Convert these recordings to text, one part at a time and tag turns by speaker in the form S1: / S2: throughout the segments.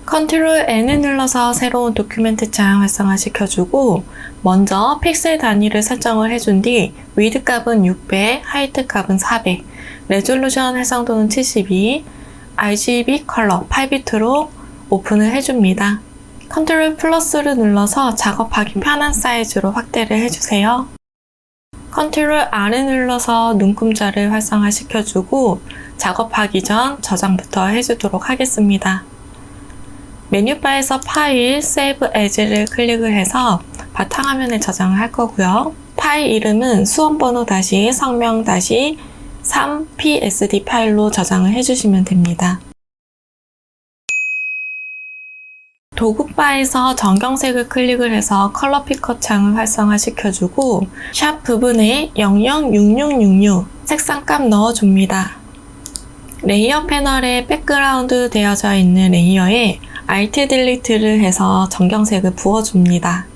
S1: 컨트롤 N을 눌러서 새로운 도큐멘트 창 활성화시켜주고 먼저 픽셀 단위를 설정을 해준 뒤 위드 값은 600, 하이트 값은 400, 레졸루션 해상도는 72, RGB 컬러 8비트로 오픈을 해줍니다. 컨트롤 플러스를 눌러서 작업하기 편한 사이즈로 확대를 해주세요. 컨트롤 R을 눌러서 눈금자를 활성화시켜주고 작업하기 전 저장부터 해주도록 하겠습니다. 메뉴바에서 파일, Save As를 클릭을 해서 바탕화면에 저장을 할 거고요. 파일 이름은 수험번호 다시 성명 다시 3psd 파일로 저장을 해주시면 됩니다. 도구바에서 전경색을 클릭을 해서 컬러 피커 창을 활성화시켜주고 샵 부분에 006666 색상값 넣어줍니다. 레이어 패널에 백그라운드 되어져 있는 레이어에 Alt 딜리트를 해서 전경색을 부어줍니다.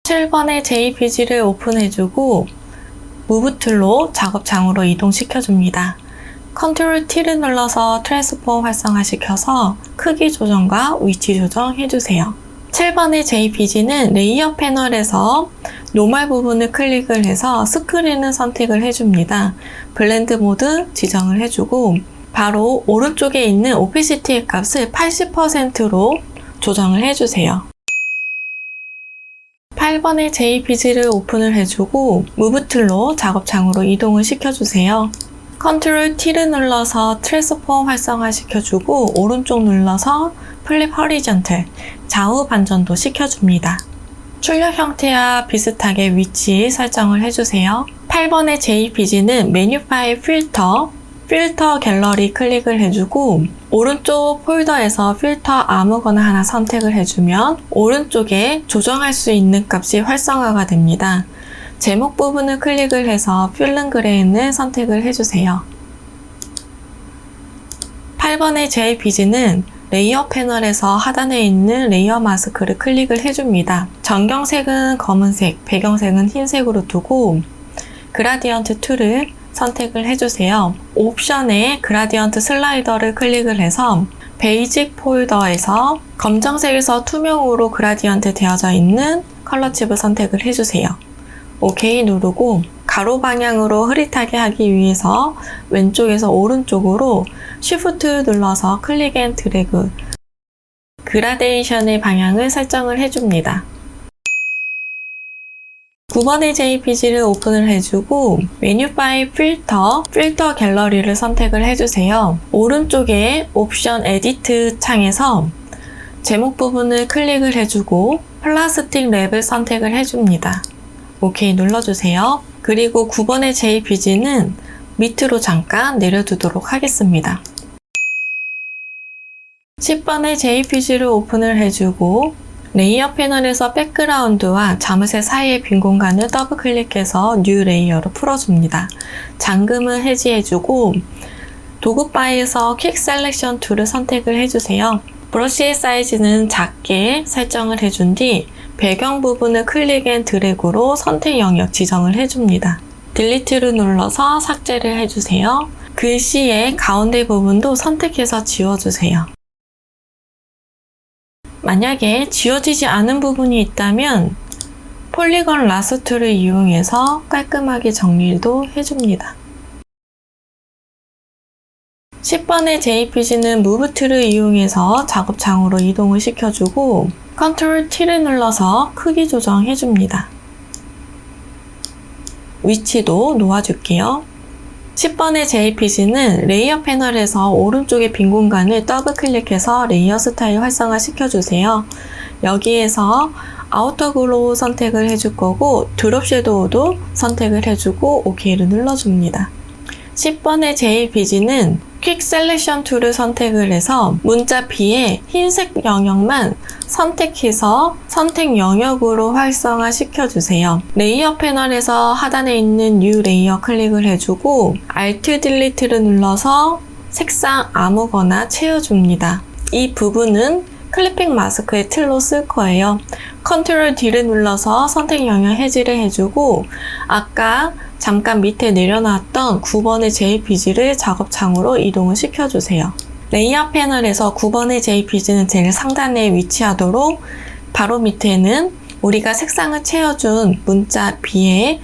S1: 7번의 JPG를 오픈해주고 무브 툴로 작업장으로 이동시켜줍니다. 컨트롤 T를 눌러서 트랜스폼 활성화시켜서 크기 조정과 위치 조정 해주세요. 7번의 JPG는 레이어 패널에서 노멀 부분을 클릭을 해서 스크린을 선택을 해줍니다. 블렌드 모드 지정을 해주고 바로 오른쪽에 있는 오페시티의 값을 80%로 조정을 해주세요. 8번의 JPG를 오픈을 해주고 무브 툴로 작업장으로 이동을 시켜주세요. 컨트롤 T를 눌러서 트랜스폼 활성화시켜주고 오른쪽 눌러서 플립 허리전틀 좌우 반전도 시켜줍니다. 출력 형태와 비슷하게 위치 설정을 해주세요. 8번의 JPG는 메뉴 파일 필터 갤러리 클릭을 해주고 오른쪽 폴더에서 필터 아무거나 하나 선택을 해주면 오른쪽에 조정할 수 있는 값이 활성화가 됩니다. 제목 부분을 클릭을 해서 필름 그레인을 선택을 해주세요. 8번의 JPG는 레이어 패널에서 하단에 있는 레이어 마스크를 클릭을 해줍니다. 전경색은 검은색, 배경색은 흰색으로 두고 그라디언트 툴을 선택을 해주세요. 옵션에 그라디언트 슬라이더를 클릭을 해서 베이직 폴더에서 검정색에서 투명으로 그라디언트 되어져 있는 컬러 칩을 선택을 해주세요. OK 누르고 가로 방향으로 흐릿하게 하기 위해서 왼쪽에서 오른쪽으로 Shift 눌러서 클릭 앤 드래그 그라데이션의 방향을 설정을 해줍니다. 9번의 JPG를 오픈을 해주고 메뉴 파일 필터 갤러리를 선택을 해주세요. 오른쪽에 옵션 에디트 창에서 제목 부분을 클릭을 해주고 플라스틱 랩을 선택을 해줍니다. OK 눌러주세요. 그리고 9번의 JPG는 밑으로 잠깐 내려두도록 하겠습니다. 10번의 JPG를 오픈을 해주고 레이어 패널에서 백그라운드와 자물쇠 사이의 빈 공간을 더블 클릭해서 뉴 레이어로 풀어줍니다. 잠금을 해지해주고 도구바에서 퀵 셀렉션 툴을 선택을 해주세요. 브러쉬의 사이즈는 작게 설정을 해준 뒤 배경 부분을 클릭 앤 드래그로 선택 영역 지정을 해줍니다. 딜리트를 눌러서 삭제를 해주세요. 글씨의 가운데 부분도 선택해서 지워주세요. 만약에 지워지지 않은 부분이 있다면 폴리건 라스 툴을 이용해서 깔끔하게 정리도 해줍니다. 10번의 JPG는 무브 툴을 이용해서 작업장으로 이동을 시켜주고 컨트롤 T를 눌러서 크기 조정해줍니다. 위치도 놓아줄게요. 10번의 JPG는 레이어 패널에서 오른쪽의 빈 공간을 더블 클릭해서 레이어 스타일 활성화 시켜주세요. 여기에서 아우터 글로우 선택을 해줄 거고 드롭 섀도우도 선택을 해주고 OK를 눌러줍니다. 10번의 JPG는 퀵 셀렉션 툴을 선택을 해서 문자 B에 흰색 영역만 선택해서 선택 영역으로 활성화 시켜주세요. 레이어 패널에서 하단에 있는 뉴 레이어 클릭을 해주고 Alt 딜리트를 눌러서 색상 아무거나 채워줍니다. 이 부분은 클리핑 마스크의 틀로 쓸 거예요. 컨트롤 D를 눌러서 선택 영역 해지를 해주고 아까 잠깐 밑에 내려놨던 9번의 JPG를 작업창으로 이동을 시켜주세요. 레이어 패널에서 9번의 JPG는 제일 상단에 위치하도록 바로 밑에는 우리가 색상을 채워준 문자 B에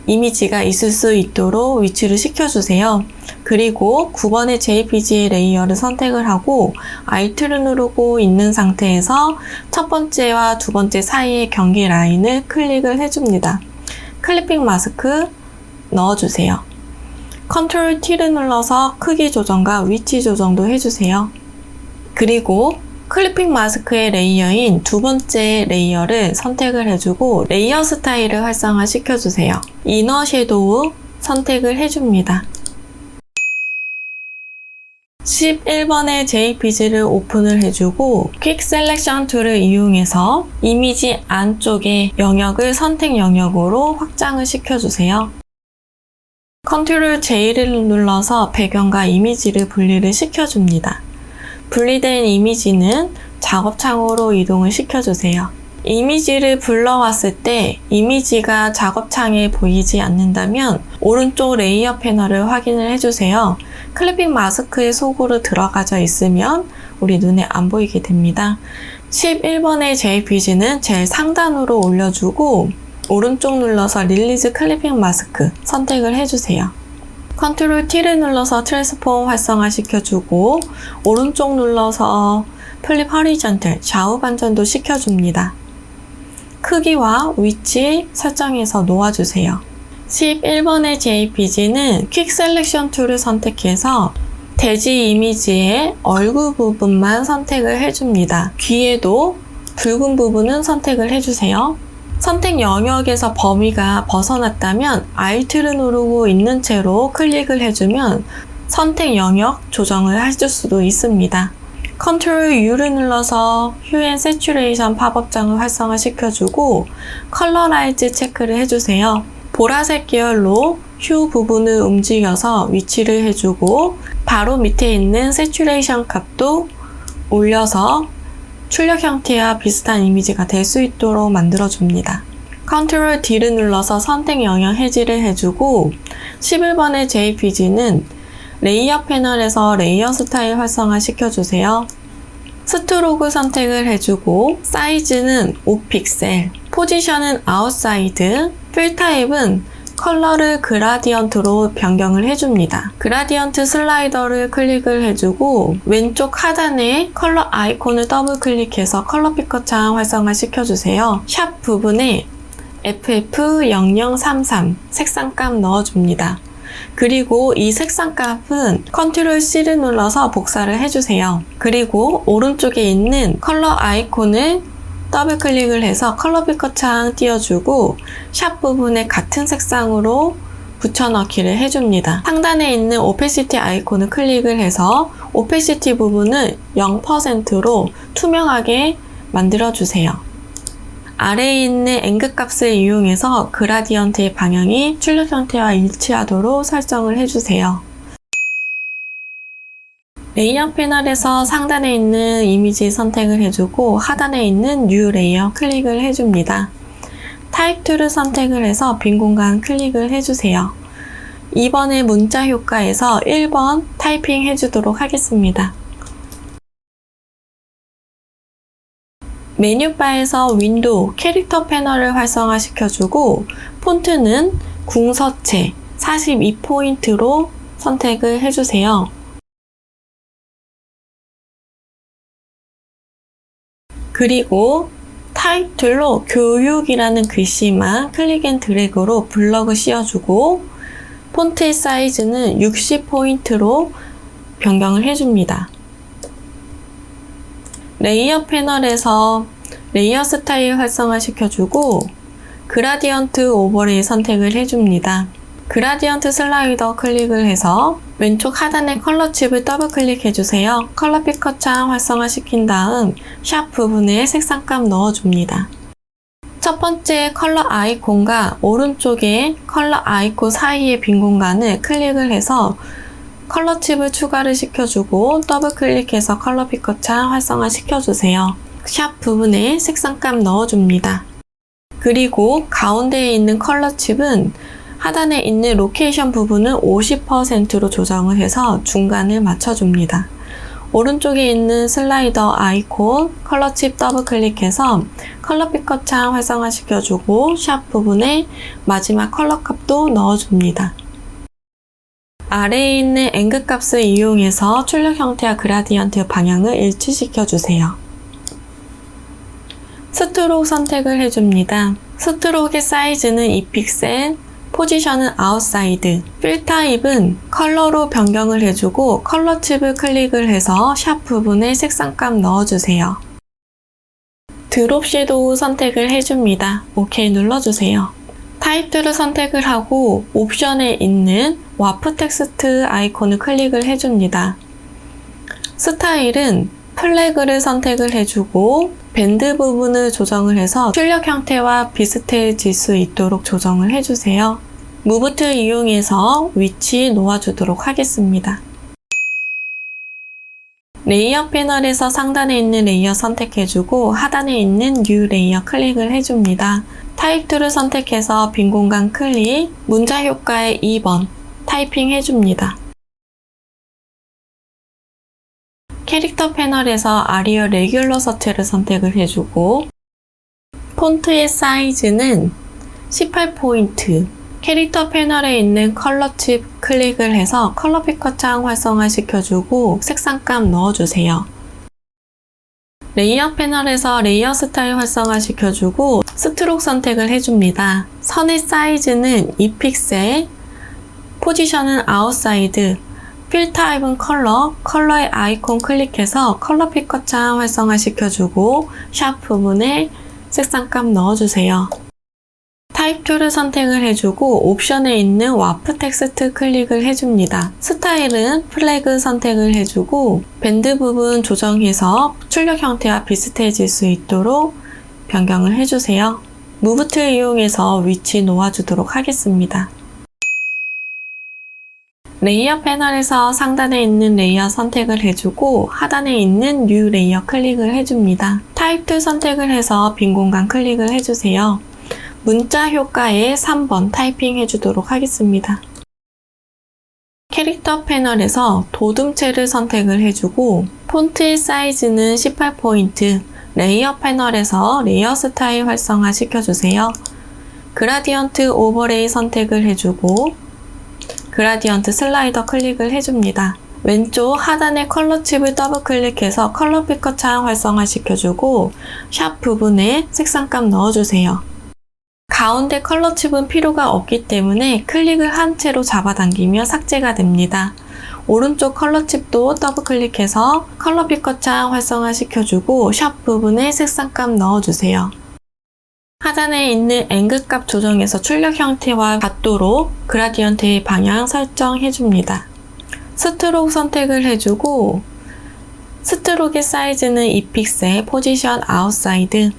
S1: 이미지가 있을 수 있도록 위치를 시켜주세요. 그리고 9번의 JPG 레이어를 선택을 하고 Alt를 누르고 있는 상태에서 첫 번째와 두 번째 사이의 경계 라인을 클릭을 해줍니다. 클리핑 마스크 넣어주세요. Ctrl T를 눌러서 크기 조정과 위치 조정도 해주세요. 그리고 클리핑 마스크의 레이어인 두 번째 레이어를 선택을 해주고 레이어 스타일을 활성화 시켜주세요. 이너 섀도우 선택을 해줍니다. 11번의 JPG를 오픈을 해주고 퀵 셀렉션 툴을 이용해서 이미지 안쪽의 영역을 선택 영역으로 확장을 시켜주세요. Ctrl J를 눌러서 배경과 이미지를 분리를 시켜줍니다. 분리된 이미지는 작업창으로 이동을 시켜주세요. 이미지를 불러왔을 때 이미지가 작업창에 보이지 않는다면 오른쪽 레이어 패널을 확인을 해주세요. 클리핑 마스크의 속으로 들어가져 있으면 우리 눈에 안 보이게 됩니다. 11번의 JPG는 제일 상단으로 올려주고 오른쪽 눌러서 릴리즈 클리핑 마스크 선택을 해주세요. Ctrl T를 눌러서 트랜스폼 활성화 시켜주고 오른쪽 눌러서 플립 허리전탈 좌우 반전도 시켜줍니다. 크기와 위치 설정해서 놓아주세요. 11번의 JPG는 퀵 셀렉션 툴을 선택해서 대지 이미지의 얼굴 부분만 선택을 해줍니다. 귀에도 붉은 부분은 선택을 해주세요. 선택 영역에서 범위가 벗어났다면 Alt를 누르고 있는 채로 클릭을 해주면 선택 영역 조정을 해줄 수도 있습니다. Ctrl U를 눌러서 Hue and Saturation 팝업장을 활성화 시켜주고 컬러라이즈 체크를 해주세요. 보라색 계열로 휴 부분을 움직여서 위치를 해주고 바로 밑에 있는 세츄레이션 값도 올려서 출력 형태와 비슷한 이미지가 될 수 있도록 만들어줍니다. Ctrl D를 눌러서 선택 영역 해지를 해주고 11번의 JPG는 레이어 패널에서 레이어 스타일 활성화 시켜주세요. 스트로크 선택을 해주고 사이즈는 5픽셀, 포지션은 아웃사이드, 필 타입은 컬러를 그라디언트로 변경을 해줍니다. 그라디언트 슬라이더를 클릭을 해주고 왼쪽 하단에 컬러 아이콘을 더블 클릭해서 컬러 피커 창 활성화 시켜주세요. 샵 부분에 FF0033 색상값 넣어줍니다. 그리고 이 색상값은 Ctrl C를 눌러서 복사를 해주세요. 그리고 오른쪽에 있는 컬러 아이콘을 더블 클릭을 해서 컬러 피커 창 띄워주고 샵 부분에 같은 색상으로 붙여넣기를 해줍니다. 상단에 있는 오페시티 아이콘을 클릭을 해서 오페시티 부분을 0%로 투명하게 만들어주세요. 아래에 있는 앵글 값을 이용해서 그라디언트의 방향이 출력 형태와 일치하도록 설정을 해주세요. 레이어 패널에서 상단에 있는 이미지 선택을 해주고 하단에 있는 뉴 레이어 클릭을 해줍니다. 타입 툴을 선택을 해서 빈 공간 클릭을 해주세요. 2번의 문자 효과에서 1번 타이핑 해주도록 하겠습니다. 메뉴바에서 윈도우, 캐릭터 패널을 활성화 시켜주고 폰트는 궁서체 42포인트로 선택을 해주세요. 그리고 타입 툴로 교육이라는 글씨만 클릭 앤 드래그로 블럭을 씌워주고 폰트의 사이즈는 60포인트로 변경을 해줍니다. 레이어 패널에서 레이어 스타일 활성화 시켜주고 그라디언트 오버레이 선택을 해줍니다. 그라디언트 슬라이더 클릭을 해서 왼쪽 하단의 컬러 칩을 더블 클릭해주세요. 컬러 피커 창 활성화 시킨 다음 샵 부분에 색상값 넣어줍니다. 첫 번째 컬러 아이콘과 오른쪽에 컬러 아이콘 사이의 빈 공간을 클릭을 해서 컬러 칩을 추가를 시켜주고 더블 클릭해서 컬러 피커 창 활성화 시켜주세요. 샵 부분에 색상값 넣어줍니다. 그리고 가운데에 있는 컬러 칩은 하단에 있는 로케이션 부분을 50%로 조정을 해서 중간을 맞춰줍니다. 오른쪽에 있는 슬라이더 아이콘 컬러 칩 더블 클릭해서 컬러 피커 창 활성화시켜주고 샵 부분에 마지막 컬러 값도 넣어줍니다. 아래에 있는 앵글 값을 이용해서 출력 형태와 그라디언트 방향을 일치시켜주세요. 스트로크 선택을 해줍니다. 스트로크의 사이즈는 2픽셀, 포지션은 아웃사이드, 필 타입은 컬러로 변경을 해주고 컬러 칩을 클릭을 해서 샵 부분에 색상값 넣어주세요. 드롭 섀도우 선택을 해줍니다. OK 눌러주세요. 타입 툴을 선택을 하고 옵션에 있는 와프 텍스트 아이콘을 클릭을 해줍니다. 스타일은 플래그를 선택을 해주고 밴드 부분을 조정을 해서 출력 형태와 비슷해질 수 있도록 조정을 해주세요. 무브 툴 이용해서 위치 놓아주도록 하겠습니다. 레이어 패널에서 상단에 있는 레이어 선택해주고 하단에 있는 뉴 레이어 클릭을 해줍니다. 타입 툴을 선택해서 빈 공간 클릭, 문자 효과의 2번 타이핑 해줍니다. 캐릭터 패널에서 아리얼 레귤러 서체를 선택을 해주고 폰트의 사이즈는 18포인트, 캐릭터 패널에 있는 컬러 칩 클릭을 해서 컬러 피커 창 활성화시켜주고 색상값 넣어주세요. 레이어 패널에서 레이어 스타일 활성화시켜주고 스트로크 선택을 해줍니다. 선의 사이즈는 2픽셀, 포지션은 아웃사이드, 필 타입은 컬러의 아이콘 클릭해서 컬러 피커 창 활성화시켜주고 샵 부분에 색상값 넣어주세요. 타입 툴을 선택을 해주고 옵션에 있는 와프 텍스트 클릭을 해줍니다. 스타일은 플래그 선택을 해주고 밴드 부분 조정해서 출력 형태와 비슷해질 수 있도록 변경을 해주세요. 무브 툴 이용해서 위치 놓아주도록 하겠습니다. 레이어 패널에서 상단에 있는 레이어 선택을 해주고 하단에 있는 뉴 레이어 클릭을 해줍니다. 타입 툴 선택을 해서 빈 공간 클릭을 해주세요. 문자 효과에 3번 타이핑 해주도록 하겠습니다. 캐릭터 패널에서 도둠체를 선택을 해주고 폰트의 사이즈는 18포인트, 레이어 패널에서 레이어 스타일 활성화 시켜주세요. 그라디언트 오버레이 선택을 해주고 그라디언트 슬라이더 클릭을 해줍니다. 왼쪽 하단의 컬러 칩을 더블 클릭해서 컬러 피커 창 활성화 시켜주고 샵 부분에 색상값 넣어주세요. 가운데 컬러 칩은 필요가 없기 때문에 클릭을 한 채로 잡아당기면 삭제가 됩니다. 오른쪽 컬러 칩도 더블 클릭해서 컬러 피커 창 활성화 시켜주고 샵 부분에 색상값 넣어주세요. 하단에 있는 앵글 값 조정해서 출력 형태와 같도록 그라디언트의 방향 설정해줍니다. 스트로크 선택을 해주고 스트로크의 사이즈는 2픽셀, 포지션 아웃사이드,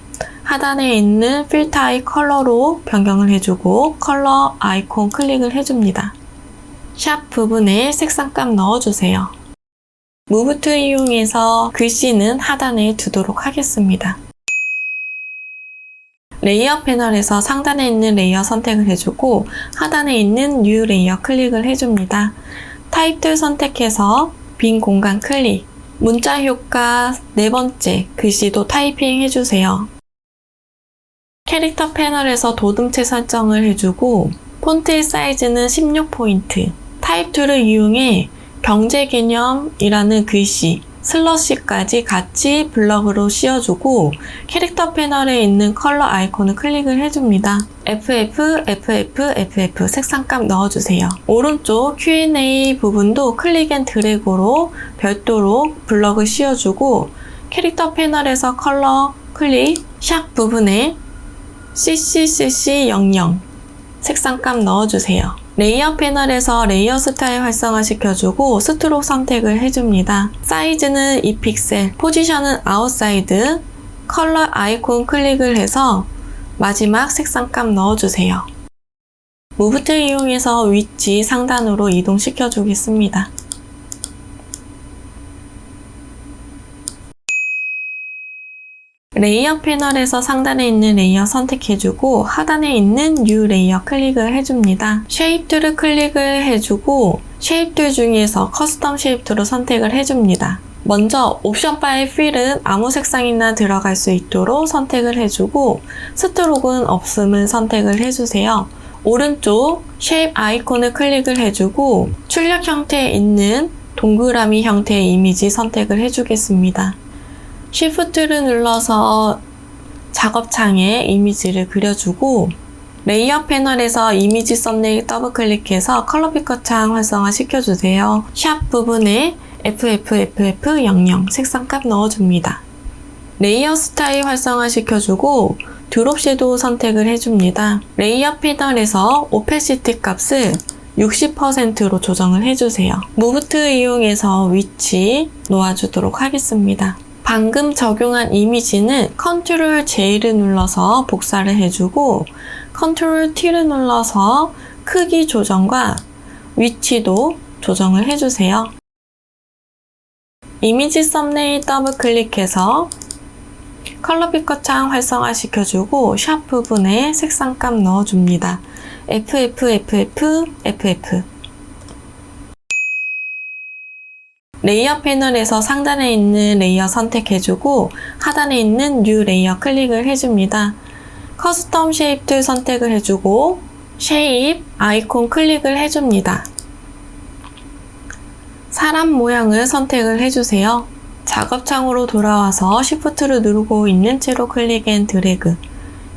S1: 하단에 있는 필 타입 컬러로 변경을 해주고 컬러 아이콘 클릭을 해줍니다. 샵 부분에 색상값 넣어주세요. 무브 툴 이용해서 글씨는 하단에 두도록 하겠습니다. 레이어 패널에서 상단에 있는 레이어 선택을 해주고 하단에 있는 뉴 레이어 클릭을 해줍니다. 타입 툴 선택해서 빈 공간 클릭, 문자 효과 4번째 글씨도 타이핑 해주세요. 캐릭터 패널에서 도둠체 설정을 해주고 폰트의 사이즈는 16포인트, 타입 툴을 이용해 경제 개념이라는 글씨, 슬러시까지 같이 블럭으로 씌워주고 캐릭터 패널에 있는 컬러 아이콘을 클릭을 해줍니다. FF 색상값 넣어주세요. 오른쪽 Q&A 부분도 클릭 앤 드래그로 별도로 블럭을 씌워주고 캐릭터 패널에서 컬러 클릭, 샵 부분에 CCCC00 색상값 넣어주세요. 레이어 패널에서 레이어 스타일 활성화 시켜주고 스트로크 선택을 해줍니다. 사이즈는 2픽셀, 포지션은 아웃사이드, 컬러 아이콘 클릭을 해서 마지막 색상값 넣어주세요. 무브 툴 이용해서 위치 상단으로 이동시켜 주겠습니다. 레이어 패널에서 상단에 있는 레이어 선택해주고 하단에 있는 뉴 레이어 클릭을 해줍니다. 쉐입 툴을 클릭을 해주고 쉐입 툴 중에서 커스텀 쉐입 툴을 선택을 해줍니다. 먼저 옵션 바의 필은 아무 색상이나 들어갈 수 있도록 선택을 해주고 스트로크는 없음을 선택을 해주세요. 오른쪽 쉐입 아이콘을 클릭을 해주고 출력 형태에 있는 동그라미 형태의 이미지 선택을 해주겠습니다. Shift를 눌러서 작업창에 이미지를 그려주고 레이어 패널에서 이미지 썸네일 더블 클릭해서 컬러 피커 창 활성화 시켜주세요. 샵 부분에 FFFF00 색상값 넣어줍니다. 레이어 스타일 활성화 시켜주고 드롭 섀도우 선택을 해줍니다. 레이어 패널에서 오페시티 값을 60%로 조정을 해주세요. 무브트 이용해서 위치 놓아주도록 하겠습니다. 방금 적용한 이미지는 컨트롤 J를 눌러서 복사를 해주고 컨트롤 T를 눌러서 크기 조정과 위치도 조정을 해주세요. 이미지 썸네일 더블 클릭해서 컬러 피커 창 활성화 시켜주고 샵 부분에 색상값 넣어줍니다. FFFFFF 레이어 패널에서 상단에 있는 레이어 선택해주고 하단에 있는 뉴 레이어 클릭을 해줍니다. 커스텀 쉐입 툴 선택을 해주고 쉐입 아이콘 클릭을 해줍니다. 사람 모양을 선택을 해주세요. 작업창으로 돌아와서 Shift를 누르고 있는 채로 클릭 앤 드래그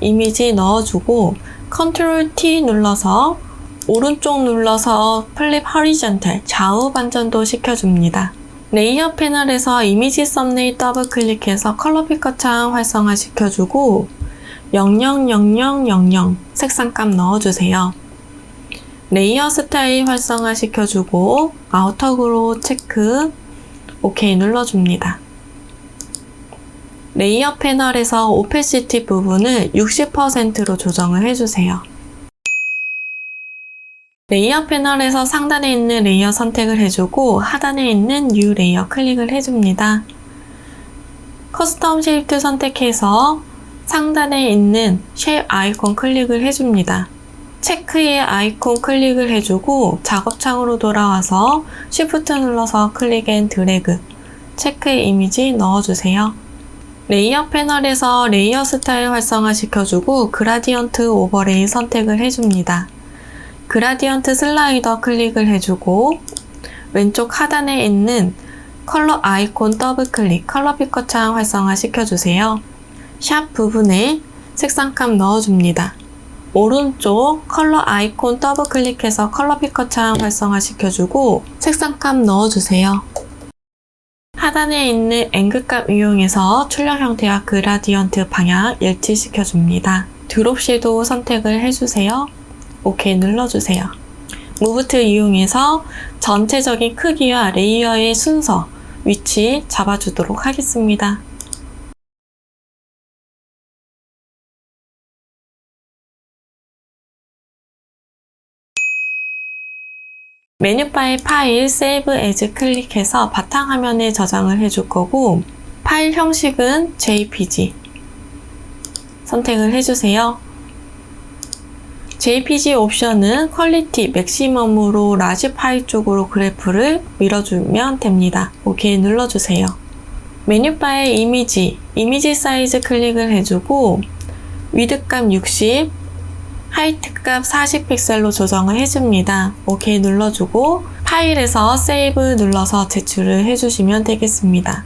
S1: 이미지 넣어주고 컨트롤 T 눌러서 오른쪽 눌러서 플립 허리전탈 좌우 반전도 시켜줍니다. 레이어 패널에서 이미지 썸네일 더블 클릭해서 컬러 피커 창 활성화 시켜주고 000000 색상값 넣어주세요. 레이어 스타일 활성화 시켜주고 아우터 그로우 체크 OK 눌러줍니다. 레이어 패널에서 오페시티 부분을 60%로 조정을 해주세요. 레이어 패널에서 상단에 있는 레이어 선택을 해주고 하단에 있는 뉴 레이어 클릭을 해줍니다. 커스텀 쉐입 선택해서 상단에 있는 쉐입 아이콘 클릭을 해줍니다. 체크의 아이콘 클릭을 해주고 작업창으로 돌아와서 Shift 눌러서 클릭 앤 드래그 체크의 이미지 넣어주세요. 레이어 패널에서 레이어 스타일 활성화 시켜주고 그라디언트 오버레이 선택을 해줍니다. 그라디언트 슬라이더 클릭을 해주고 왼쪽 하단에 있는 컬러 아이콘 더블 클릭 컬러 피커 창 활성화 시켜주세요. 샵 부분에 색상값 넣어줍니다. 오른쪽 컬러 아이콘 더블 클릭해서 컬러 피커 창 활성화 시켜주고 색상값 넣어주세요. 하단에 있는 앵글값 이용해서 출력 형태와 그라디언트 방향 일치시켜줍니다. 드롭 섀도우 선택을 해주세요. OK 눌러주세요. 무브트 이용해서 전체적인 크기와 레이어의 순서, 위치 잡아주도록 하겠습니다. 메뉴바의 파일, 세이브 에즈 클릭해서 바탕화면에 저장을 해줄 거고 파일 형식은 JPG 선택을 해주세요. JPG 옵션은 퀄리티 맥시멈으로 라지 파일 쪽으로 그래프를 밀어주면 됩니다. OK 눌러주세요. 메뉴바의 이미지 사이즈 클릭을 해주고 위드값 60, 하이트값 40픽셀로 조정을 해줍니다. OK 눌러주고 파일에서 세이브 눌러서 제출을 해주시면 되겠습니다.